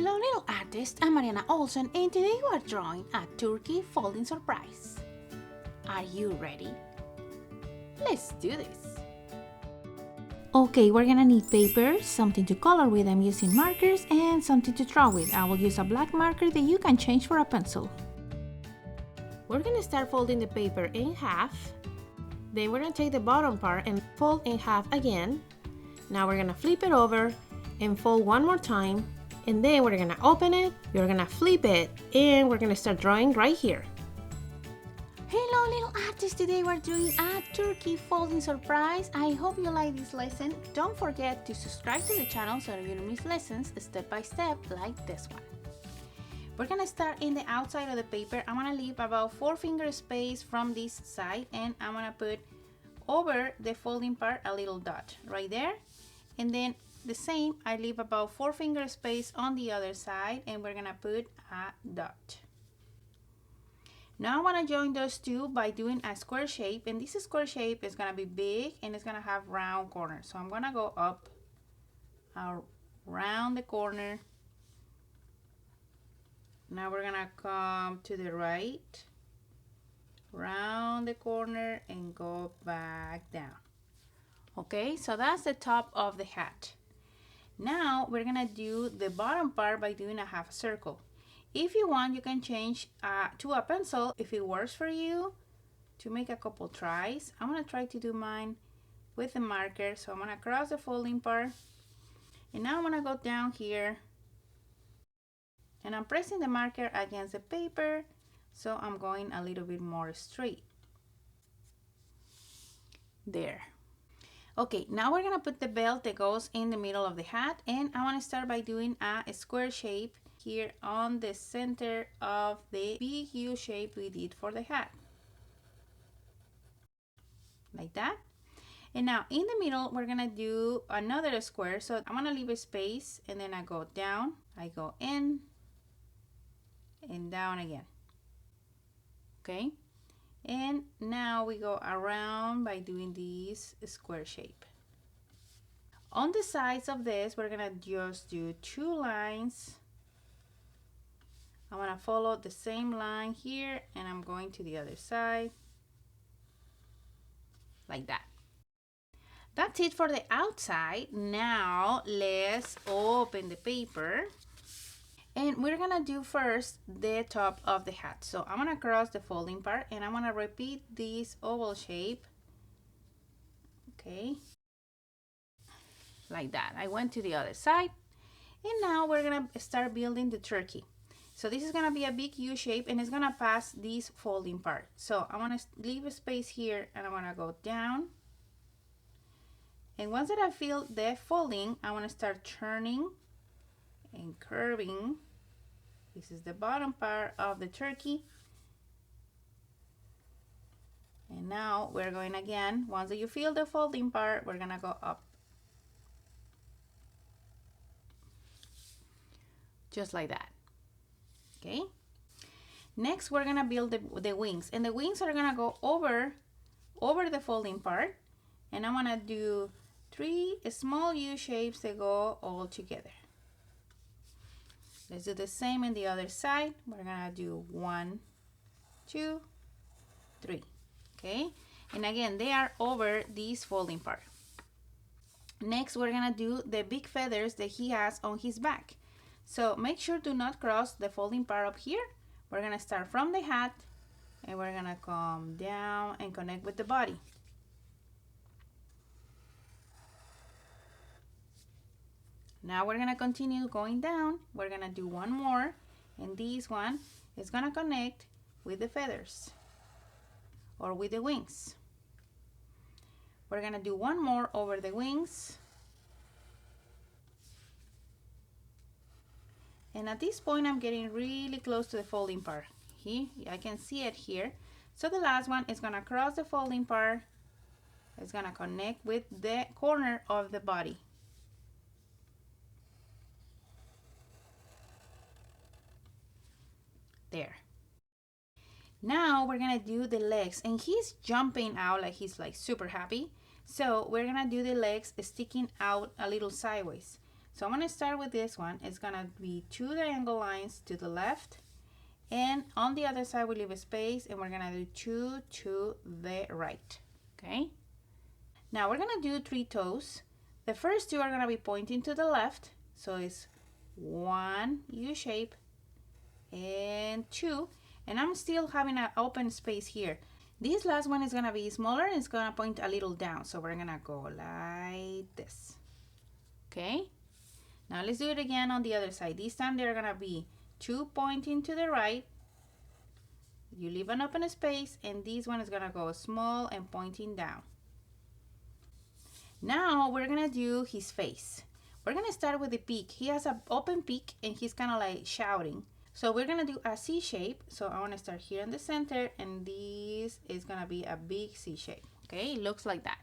Hello little artist, I'm Mariana Olsen and today we are drawing a turkey folding surprise. Are you ready? Let's do this! Okay, we're gonna need paper, something to color with. I'm using markers and something to draw with. I will use a black marker that you can change for a pencil. We're gonna start folding the paper in half. Then we're gonna take the bottom part and fold in half again. Now we're gonna flip it over and fold one more time. And then we're gonna open it, you're gonna flip it, and we're gonna start drawing right here. Hello little artists, today we're doing a turkey folding surprise. I hope you like this lesson. Don't forget to subscribe to the channel so you don't miss lessons step by step like this one. We're gonna start in the outside of the paper. I'm gonna leave about 4 finger space from this side, and I'm gonna put over the folding part a little dot right there. And then the same, I leave about 4 finger space on the other side, and we're gonna put a dot. Now I wanna join those two by doing a square shape, and this square shape is gonna be big and it's gonna have round corners. So I'm gonna go up around the corner. Now we're gonna come to the right, round the corner, and go back down. Okay, so that's the top of the hat. Now we're gonna do the bottom part by doing a half circle. If you want, you can change to a pencil if it works for you to make a couple tries. I'm gonna try to do mine with a marker. So I'm gonna cross the folding part, and now I'm gonna go down here, and I'm pressing the marker against the paper, so I'm going a little bit more straight. There. Okay, now we're gonna put the belt that goes in the middle of the hat, and I wanna start by doing a square shape here on the center of the big U shape we did for the hat. Like that. And now in the middle, we're gonna do another square. So I'm gonna leave a space, and then I go down, I go in, and down again. Okay? And now we go around by doing this square shape. On the sides of this, we're gonna just do 2 lines. I'm gonna follow the same line here, and I'm going to the other side, like that. That's it for the outside. Now let's open the paper. And we're gonna do first the top of the hat. So I'm gonna cross the folding part, and I'm gonna repeat this oval shape. Okay, like that. I went to the other side, and now we're gonna start building the turkey. So this is gonna be a big U shape, and it's gonna pass this folding part. So I wanna leave a space here, and I wanna go down. And once that I feel the folding, I wanna start turning and curving. This is the bottom part of the turkey. And now we're going again. Once you feel the folding part, we're gonna go up. Just like that. Okay. Next, we're gonna build the wings. And the wings are gonna go over the folding part. And I'm gonna do 3 small U shapes that go all together. Let's do the same in the other side. We're gonna do 1, 2, 3. Okay, and again, they are over this folding part. Next, we're gonna do the big feathers that he has on his back. So make sure to not cross the folding part up here. We're gonna start from the hat, and we're gonna come down and connect with the body. Now we're gonna continue going down. We're gonna do one more, and this one is gonna connect with the feathers or with the wings. We're gonna do one more over the wings. And at this point, I'm getting really close to the folding part. Here, I can see it here. So the last one is gonna cross the folding part. It's gonna connect with the corner of the body. There. Now we're gonna do the legs, and he's jumping out like he's like super happy. So we're gonna do the legs sticking out a little sideways. So I'm going to start with this one. It's going to be 2 diagonal lines to the left, and on the other side we leave a space, and we're going to do 2 to the right. Okay, now we're going to do 3 toes. The first 2 are going to be pointing to the left, so it's 1 U shape and 2, and I'm still having an open space here. This last one is going to be smaller and it's going to point a little down, so we're going to go like this. Okay, now let's do it again on the other side. This time they're going to be 2 pointing to the right, you leave an open space, and this one is going to go small and pointing down. Now we're going to do his face. We're going to start with the peak. He has an open peak and he's kind of like shouting. So we're going to do a C shape. So I want to start here in the center, and this is going to be a big C shape. Okay, it looks like that.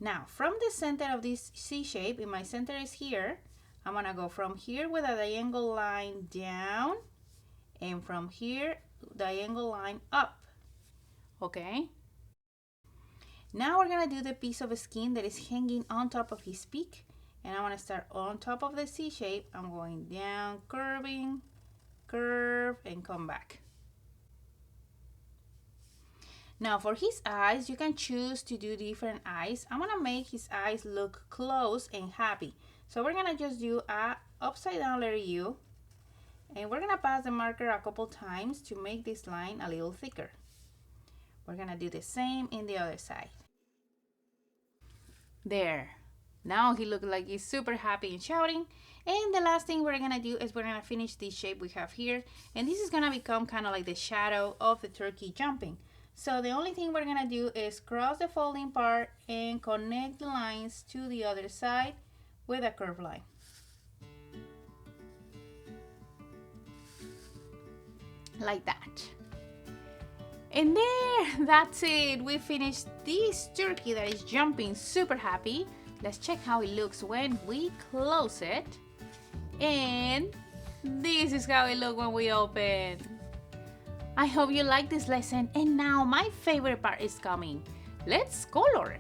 Now from the center of this C shape, if my center is here, I'm going to go from here with a diagonal line down, and from here diagonal line up. Okay, now we're going to do the piece of skin that is hanging on top of his peak, and I want to start on top of the C shape. I'm going down, curving, curve, and come back. Now for his eyes, you can choose to do different eyes. I'm going to make his eyes look close and happy. So we're going to just do a upside down letter U, and we're going to pass the marker a couple times to make this line a little thicker. We're going to do the same in the other side. There. Now he looks like he's super happy and shouting. And the last thing we're going to do is we're going to finish this shape we have here. And this is going to become kind of like the shadow of the turkey jumping. So the only thing we're going to do is cross the folding part and connect the lines to the other side with a curved line. Like that. And there, that's it. We finished this turkey that is jumping super happy. Let's check how it looks when we close it. And this is how it looks when we open. I hope you like this lesson, and now my favorite part is coming. Let's color.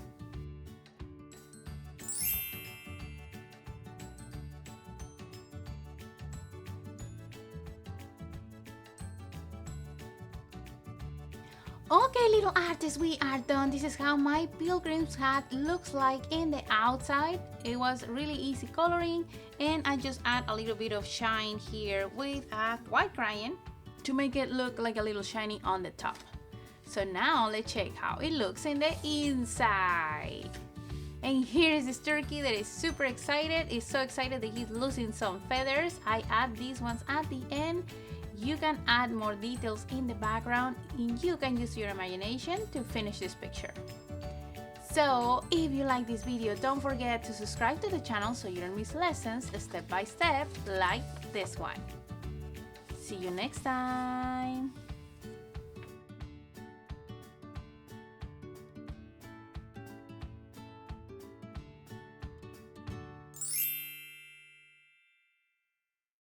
Okay, little artists, we are done. This is how my pilgrim's hat looks like in the outside. It was really easy coloring, and I just add a little bit of shine here with a white crayon to make it look like a little shiny on the top. So now let's check how it looks in the inside. And here is this turkey that is super excited. He's so excited that he's losing some feathers. I add these ones at the end. You can add more details in the background, and you can use your imagination to finish this picture. So if you like this video, don't forget to subscribe to the channel so you don't miss lessons step by step like this one. See you next time.